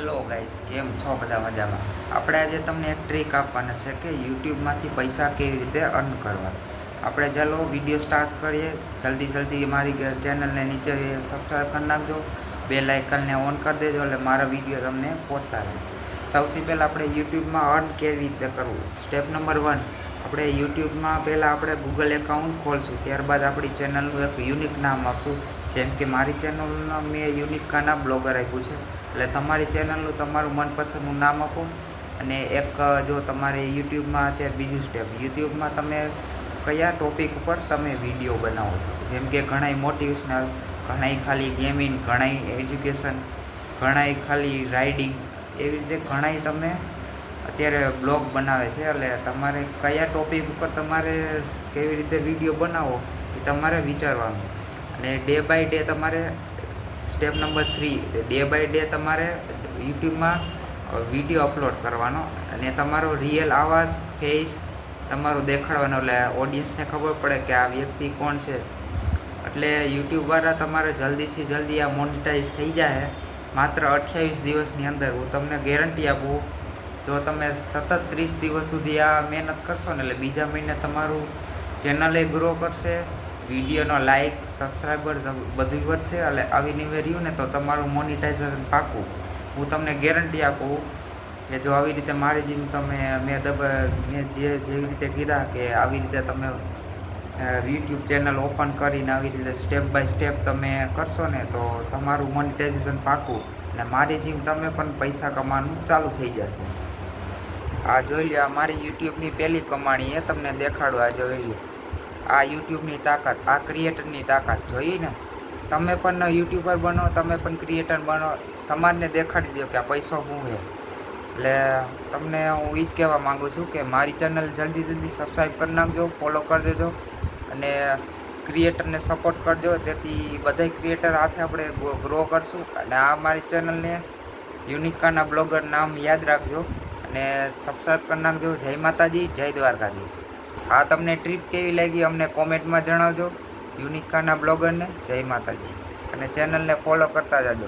Hello guys, કેમ છો બધા મજામાં? આપણે આજે તમને એક ટ્રીક આપવાના છે કે યુટ્યુબમાંથી પૈસા કેવી રીતે અર્ન કરવા. આપણે ચાલો વિડીયો સ્ટાર્ટ કરીએ. જલ્દી મારી ચેનલને નીચે સબસ્ક્રાઈબ કરી નાખજો, બેલ આઇકનને ઓન કરી દેજો એટલે મારા વિડીયો તમને પહોંચતા રહે. સૌથી પહેલાં આપણે યુટ્યુબમાં અર્ન કેવી રીતે કરવું. સ્ટેપ નંબર 1, આપણે યુટ્યુબમાં પહેલાં આપણે ગૂગલ એકાઉન્ટ ખોલશું. ત્યારબાદ આપણી ચેનલનું એક યુનિક નામ આપશું. જેમ કે મારી ચેનલનું મેં યુનિકાના બ્લોગર આપ્યું છે, એટલે તમારી ચેનલનું તમારું મનપસંદનું નામ આપો. અને એક જો તમારે યુટ્યુબમાં અત્યારે બીજું સ્ટેપ, યુટ્યુબમાં તમે કયા ટોપિક ઉપર તમે વિડીયો બનાવો છો. જેમ કે ઘણાય મોટિવેશનલ, ઘણાય ખાલી ગેમિંગ, ઘણાય એજ્યુકેશન, ઘણાય ખાલી રાઇડિંગ, એવી રીતે ઘણાય તમે અત્યારે બ્લોગ બનાવે છે. એટલે તમારે કયા ટોપિક ઉપર તમારે કેવી રીતે વિડીયો બનાવો એ તમારે વિચારવાનું. અને ડે બાય ડે તમારે step number 3, day by day તમારે યુટ્યુબમાં વિડીયો અપલોડ કરવાનો અને તમારો રિયલ અવાજ, ફેસ તમારો દેખાડવાનો, એટલે ઓડિયન્સને ખબર પડે કે આ વ્યક્તિ કોણ છે. એટલે યુટ્યુબવાળા તમારે જલ્દીથી જલ્દી આ મોનિટાઈઝ થઈ જાય માત્ર 28 દિવસની અંદર. હું તમને ગેરંટી આપું, જો તમે સતત 30 દિવસ સુધી આ મહેનત કરશો ને એટલે બીજા મહિને તમારું ચેનલે ગ્રો કરશે, વિડીયોનો લાઇક, સબસ્ક્રાઈબર બધું વધશે. એટલે આવી નિવે રહ્યું ને તો તમારું મોનિટાઇઝેશન પાકું. હું તમને ગેરંટી આપું કે જો આવી રીતે મારી જેમ તમે મેં જેવી રીતે કીધા કે આવી રીતે તમે યુટ્યુબ ચેનલ ઓપન કરીને આવી રીતે સ્ટેપ બાય સ્ટેપ તમે કરશો ને તો તમારું મોનિટાઇઝેશન પાકું. અને મારી જેમ તમે પણ પૈસા કમાવાનું ચાલુ થઈ જશે. આ જોઈ લો, આ મારી યુટ્યુબની પહેલી કમાણી એ તમને દેખાડું. આ જોઈ લો, આ યુટ્યુબની તાકાત, આ ક્રિએટરની તાકાત જોઈ ને. તમે પણ યુટ્યુબર બનો, તમે પણ ક્રિએટર બનો, સમાજને દેખાડી દો કે આ પૈસો શું છે. એટલે તમને હું એ જ કહેવા માગું છું કે મારી ચેનલ જલ્દી સબસ્ક્રાઈબ કરી નાખજો, ફોલો કરી દેજો અને ક્રિએટરને સપોર્ટ કરજો. તેથી બધા ક્રિએટર હાથે આપણે ગ્રો કરશું. અને આ મારી ચેનલને યુનિકાના બ્લોગર નામ યાદ રાખજો અને સબસ્ક્રાઈબ કરી નાખજો. જય માતાજી, જય દ્વારકાધીશ. આ તમને ટ્રીપ કેવી લાગી અમને કોમેન્ટમાં જણાવજો. યુનિકાના બ્લોગરને જય માતાજી અને ચેનલને ફોલો કરતા જાજો.